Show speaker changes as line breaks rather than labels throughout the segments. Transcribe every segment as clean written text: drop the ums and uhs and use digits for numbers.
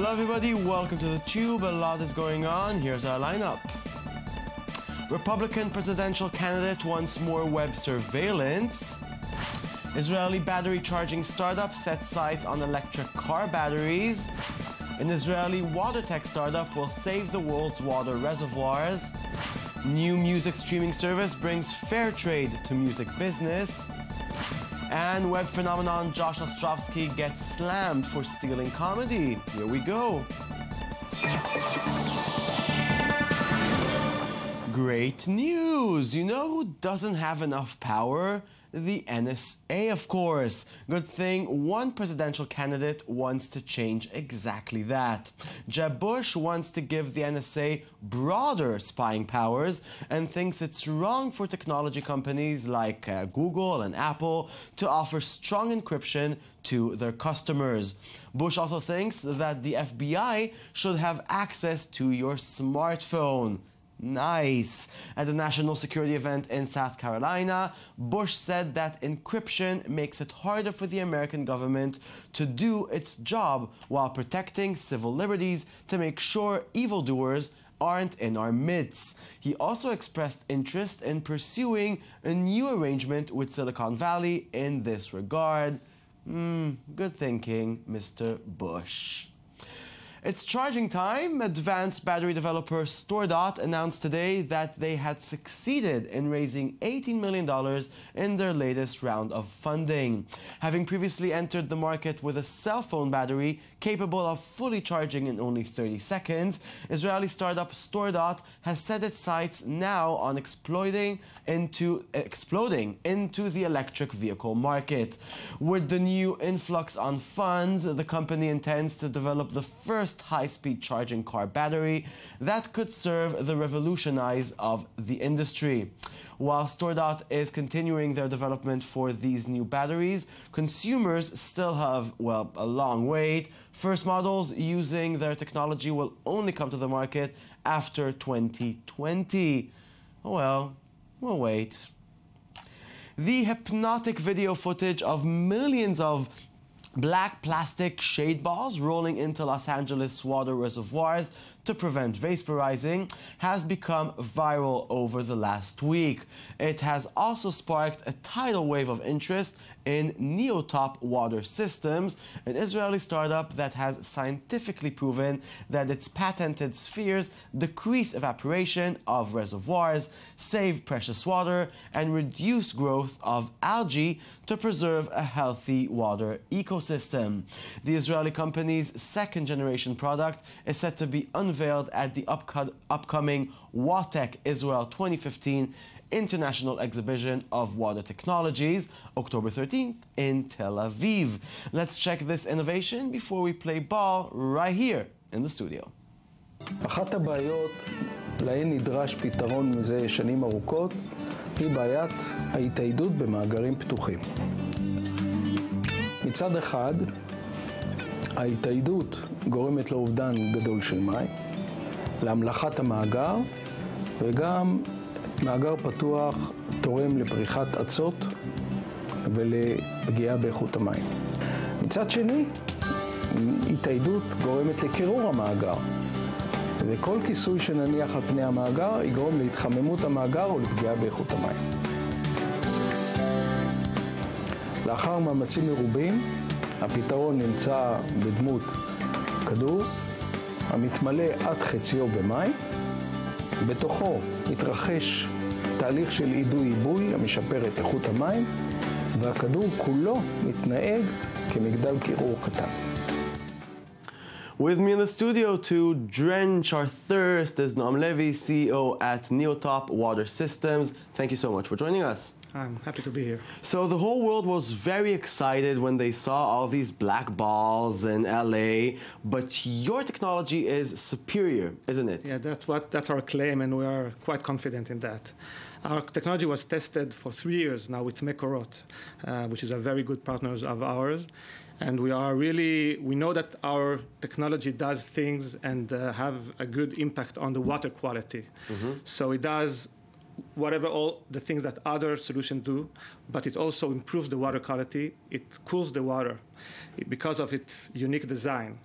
Hello everybody, welcome to the Tube. A lot is going on. Here's our lineup. Republican presidential candidate wants more web surveillance. Israeli battery charging startup sets sights on electric car batteries. An Israeli water tech startup will save the world's water reservoirs. New music streaming service brings fair trade to music business. And web phenomenon Josh Ostrovsky gets slammed for stealing comedy. Here we go. Great news! You know who doesn't have enough power? The NSA, of course. Good thing one presidential candidate wants to change exactly that. Jeb Bush wants to give the NSA broader spying powers and thinks it's wrong for technology companies like Google and Apple to offer strong encryption to their customers. Bush also thinks that the FBI should have access to your smartphone. Nice. At a national security event in South Carolina, Bush said that encryption makes it harder for the American government to do its job while protecting civil liberties to make sure evildoers aren't in our midst. He also expressed interest in pursuing a new arrangement with Silicon Valley in this regard. Good thinking, Mr. Bush. It's charging time. Advanced battery developer StoreDot announced today that they had succeeded in raising $18 million in their latest round of funding. Having previously entered the market with a cell phone battery capable of fully charging in only 30 seconds, Israeli startup StoreDot has set its sights now on exploding into the electric vehicle market. With the new influx on funds, the company intends to develop the first high-speed charging car battery that could serve the revolutionize of the industry. While StoreDot is continuing their development for these new batteries, consumers still have, well, a long wait. First models using their technology will only come to the market after 2020. Well, we'll wait. The hypnotic video footage of millions of black plastic shade balls rolling into Los Angeles water reservoirs to prevent vaporizing has become viral over the last week. It has also sparked a tidal wave of interest in Neotop water systems, an Israeli startup that has scientifically proven that its patented spheres decrease evaporation of reservoirs, save precious water, and reduce growth of algae to preserve a healthy water ecosystem. The Israeli company's second-generation product is set to be unveiled at the upcoming WaTech Israel 2015 International Exhibition of Water Technologies, October 13th in Tel Aviv. Let's check this innovation before we play ball right here in the studio.
אחת הבעיות להן נדרש פתרון מזה שנים ארוכות היא בעיית ההתאיידות במאגרים פתוחים. מצד אחד, ההתאיידות גורמת לאובדן גדול של מים, להמלחת המאגר, וגם מאגר פתוח תורם לפריחת אצות ולפגיעה באיכות המים. מצד שני, התאיידות גורמת לקירור המאגר, וכל כיסוי שנניח על פני המאגר יגרום להתחממות המאגר או לפגיעה באיכות המים. לאחר מאמצים מרובים, הפתרון נמצא בדמות כדור המתמלא עד חציו במים. בתוכו מתרחש תהליך של אידוי-עיבוי המשפר את איכות המים, והכדור כולו מתנהג כמגדל קירור קטן.
With me in the studio to drench our thirst is Noam Levy, CEO at Neotop Water Systems. Thank you so much for joining us.
I'm happy to be here.
So the whole world was very excited when they saw all these black balls in LA, but your technology is superior, isn't it?
Yeah, that's our claim, and we are quite confident in that. Our technology was tested for 3 years now with Mekorot, which is a very good partner of ours. And we know that our technology does things and have a good impact on the water quality. So it does whatever all the things that other solutions do, but it also improves the water quality. It cools the water because of its unique design.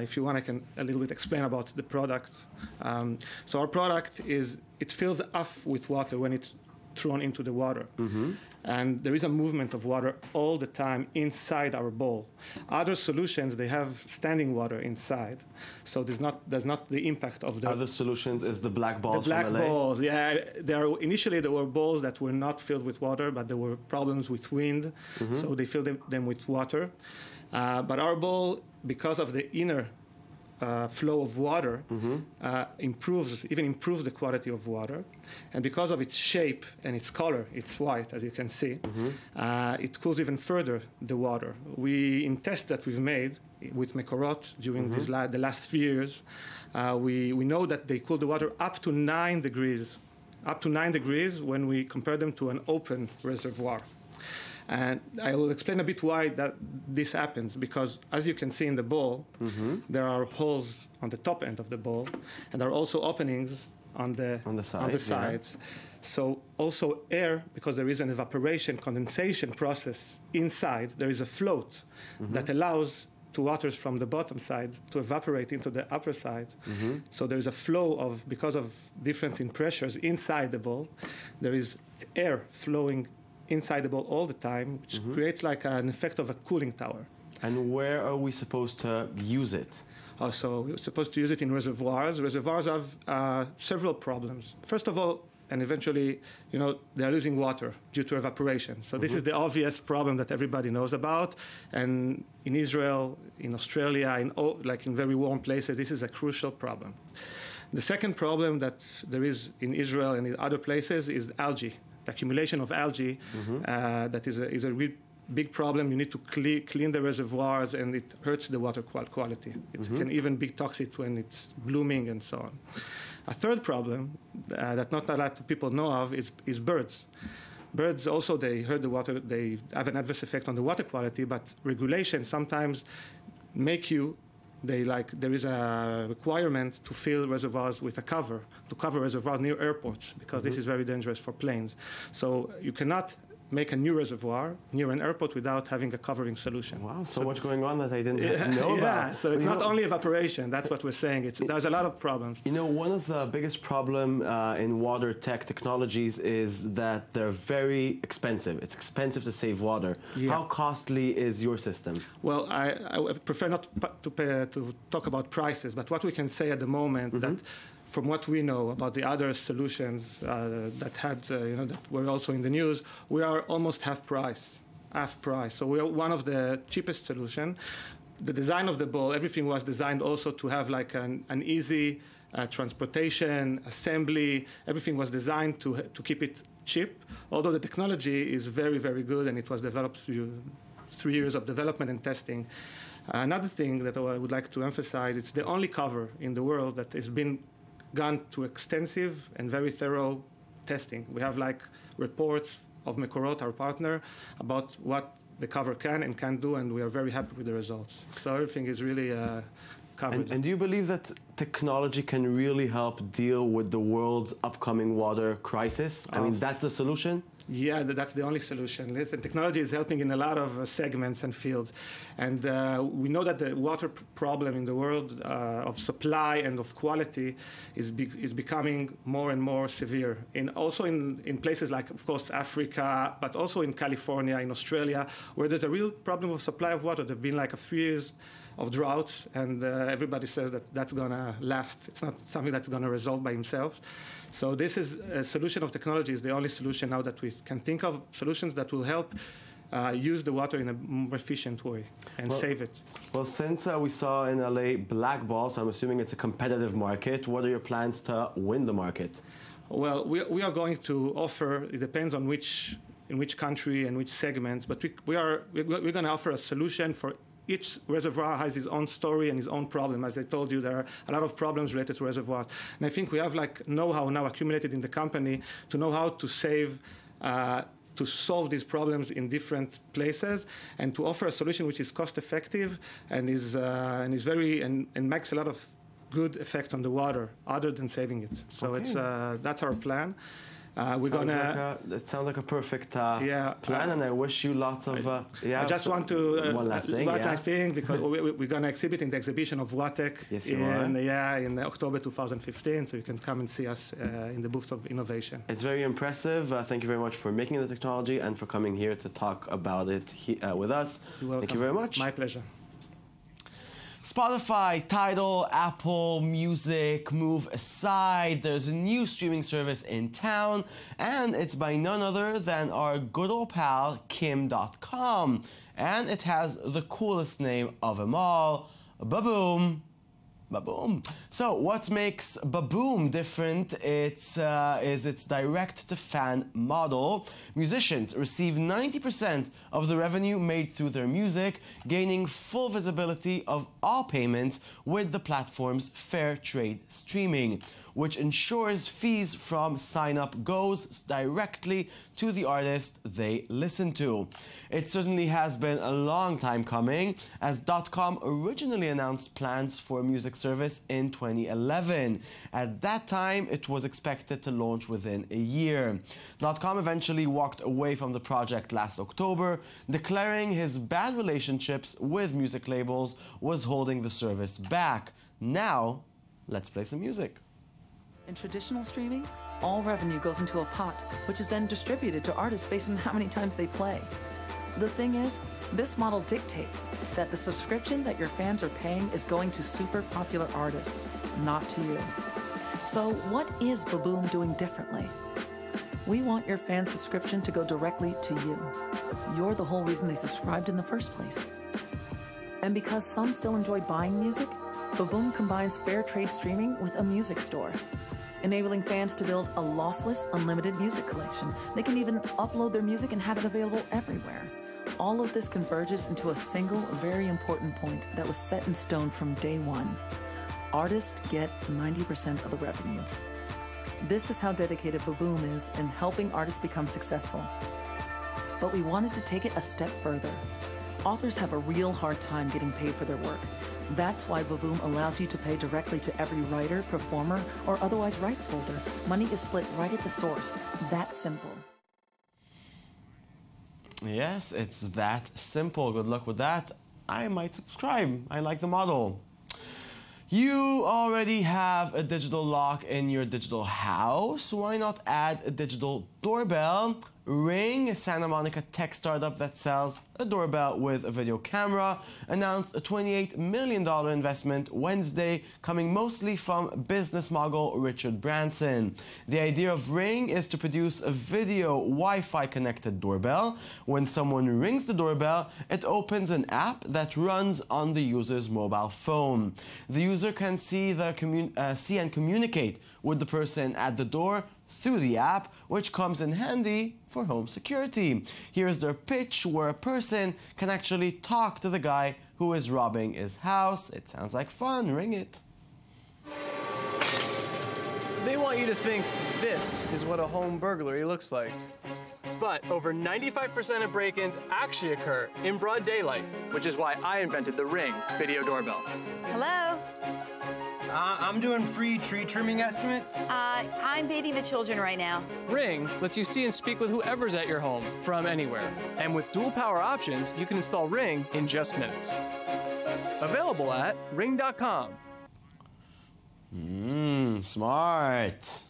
If you want, I can a little bit explain about the product. So our product it fills up with water when it's thrown into the water. And there is a movement of water all the time inside our bowl. Other solutions, they have standing water inside. So there's not the impact of the...
Other solutions is the black balls
The black
from LA?
balls, yeah. Initially, there were balls that were not filled with water, but there were problems with wind, so they filled them with water. But our bowl, because of the inner flow of water, improves the quality of water. And because of its shape and its color, it's white, as you can see, it cools even further the water. In tests that we've made with Mekorot during the last 3 years, we know that they cool the water up to 9 degrees, when we compare them to an open reservoir. And I will explain a bit why this happens, because as you can see in the bowl, there are holes on the top end of the bowl, and there are also openings on the sides. Yeah. So also air, because there is an evaporation, condensation process inside, there is a float that allows to waters from the bottom side to evaporate into the upper side. So there is a flow because of difference in pressures inside the bowl, there is air flowing inside the bowl all the time, which creates like an effect of a cooling tower.
And where are we supposed to use it?
So we're supposed to use it in reservoirs. Reservoirs have several problems. First of all, and eventually, they're losing water due to evaporation. So this is the obvious problem that everybody knows about. And in Israel, in Australia, in very warm places, this is a crucial problem. The second problem that there is in Israel and in other places is algae. The accumulation of algae, that is a real big problem. You need to clean the reservoirs, and it hurts the water quality. It can even be toxic when it's blooming and so on. A third problem that not a lot of people know of is birds. Birds also, they hurt the water. They have an adverse effect on the water quality, but regulation sometimes there is a requirement to fill reservoirs with a cover, to cover reservoirs near airports, because this is very dangerous for planes. So you cannot make a new reservoir near an airport without having a covering solution.
Wow, so much going on that I didn't know about.
Yeah, so it's not only evaporation, that's what we're saying. There's a lot of problems.
One of the biggest problem in water technologies is that they're very expensive. It's expensive to save water. Yeah. How costly is your system?
Well, I prefer not to talk about prices, but what we can say at the moment that from what we know about the other solutions that were also in the news, we are almost half price. So we are one of the cheapest solution. The design of the bowl, everything was designed also to have like an easy transportation, assembly. Everything was designed to keep it cheap, although the technology is very, very good, and it was developed through 3 years of development and testing. Another thing that I would like to emphasize, it's the only cover in the world that has been gone to extensive and very thorough testing. We have reports of Mekorot, our partner, about what the cover can and can't do, and we are very happy with the results. So everything is really covered.
And do you believe that technology can really help deal with the world's upcoming water crisis? I mean, that's the solution?
Yeah, that's the only solution. Listen, technology is helping in a lot of segments and fields. And we know that the water problem in the world of supply and of quality is becoming more and more severe. Also in places like, of course, Africa, but also in California, in Australia, where there's a real problem of supply of water. There have been a few years of droughts, and everybody says that that's going to last. It's not something that's going to resolve by himself. So this is a solution of technology is the only solution now that we can think of, solutions that will help use the water in a more efficient way and save it.
Well, since we saw in LA black balls, I'm assuming it's a competitive market. What are your plans to win the market?
Well, we are going to offer, it depends on in which country and which segments, but we're going to offer a solution for each reservoir has its own story and its own problem. As I told you, there are a lot of problems related to reservoirs. And I think we have know-how now accumulated in the company to know how to to solve these problems in different places and to offer a solution which is cost-effective and is very and makes a lot of good effect on the water other than saving it. So that's our plan. We're gonna.
It sounds like a perfect plan, and I wish you lots of.
I just want to
one last thing.
I think because we're gonna exhibit in the exhibition of WATEC in October 2015, so you can come and see us in the booth of innovation.
It's very impressive. Thank you very much for making the technology and for coming here to talk about it with us.
You're welcome.
Thank you very much.
My pleasure.
Spotify, Tidal, Apple Music move aside. There's a new streaming service in town, and it's by none other than our good old pal, Kim.com. And it has the coolest name of them all, Baboom. Baboom. So what makes Baboom different is its direct-to-fan model. Musicians receive 90% of the revenue made through their music, gaining full visibility of all payments with the platform's fair trade streaming, which ensures fees from sign-up goes directly to the artist they listen to. It certainly has been a long time coming, as .com originally announced plans for a music service in 2011. At that time, it was expected to launch within a year. .com eventually walked away from the project last October, declaring his bad relationships with music labels was holding the service back. Now, let's play some music.
In traditional streaming, all revenue goes into a pot, which is then distributed to artists based on how many times they play. The thing is, this model dictates that the subscription that your fans are paying is going to super popular artists, not to you. So what is Baboom doing differently? We want your fan subscription to go directly to you. You're the whole reason they subscribed in the first place. And because some still enjoy buying music, Baboom combines fair trade streaming with a music store, enabling fans to build a lossless, unlimited music collection. They can even upload their music and have it available everywhere. All of this converges into a single, very important point that was set in stone from day one. Artists get 90% of the revenue. This is how dedicated Baboom is in helping artists become successful. But we wanted to take it a step further. Authors have a real hard time getting paid for their work. That's why Baboom allows you to pay directly to every writer, performer, or otherwise rights holder. Money is split right at the source. That simple.
Yes, it's that simple. Good luck with that. I might subscribe. I like the model. You already have a digital lock in your digital house. Why not add a digital doorbell? Ring, a Santa Monica tech startup that sells a doorbell with a video camera, announced a $28 million investment Wednesday, coming mostly from business mogul Richard Branson. The idea of Ring is to produce a video Wi-Fi connected doorbell. When someone rings the doorbell, it opens an app that runs on the user's mobile phone. The user can see and communicate with the person at the door through the app, which comes in handy for home security. Here's their pitch, where a person can actually talk to the guy who is robbing his house. It sounds like fun. Ring it.
They want you to think this is what a home burglary looks like. But over 95% of break-ins actually occur in broad daylight, which is why I invented the Ring video doorbell.
Hello?
I'm doing free tree trimming estimates.
I'm bathing the children right now.
Ring lets you see and speak with whoever's at your home from anywhere. And with dual power options, you can install Ring in just minutes. Available at ring.com.
Smart.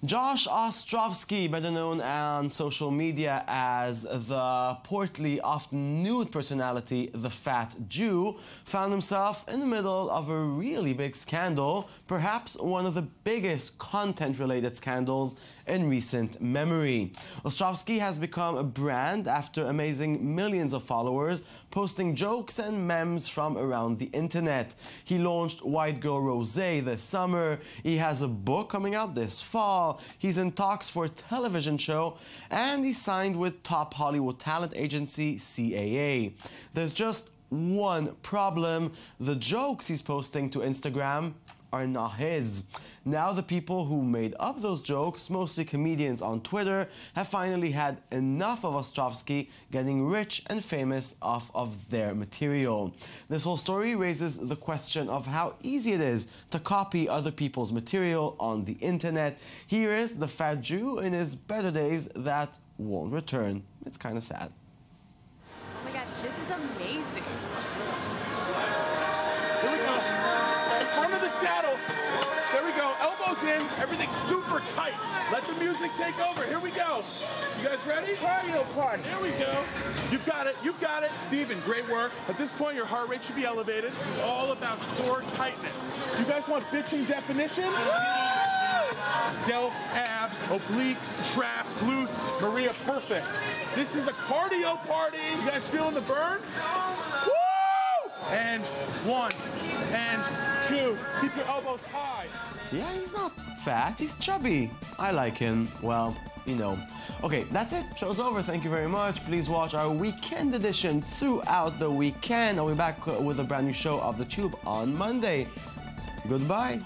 Josh Ostrovsky, better known on social media as the portly, often nude personality, the Fat Jew, found himself in the middle of a really big scandal, perhaps one of the biggest content-related scandals in recent memory. Ostrovsky has become a brand after amazing millions of followers, posting jokes and memes from around the internet. He launched White Girl Rosé this summer. He has a book coming out this fall. He's in talks for a television show, and he signed with top Hollywood talent agency CAA. There's just one problem. The jokes he's posting to Instagram are not his. Now the people who made up those jokes, mostly comedians on Twitter, have finally had enough of Ostrovsky getting rich and famous off of their material. This whole story raises the question of how easy it is to copy other people's material on the internet. Here is the fat Jew in his better days that won't return. It's kind of sad.
Oh my God, this is amazing.
Here we go. In front of the saddle. There we go. Elbows in. Everything's super tight. Let the music take over. Here we go. You guys ready? Cardio party. Here we go. You've got it. You've got it. Steven, great work. At this point, your heart rate should be elevated. This is all about core tightness. You guys want bitching definition? Delts, abs, obliques, traps, glutes. Maria, perfect. This is a cardio party. You guys feeling the burn? Woo! And 1, and 2. Keep your elbows high.
Yeah, he's not fat, he's chubby. I like him. Well, you know. Okay, that's it. Show's over. Thank you very much. Please watch our weekend edition throughout the weekend. I'll be back with a brand new show of The Tube on Monday. Goodbye.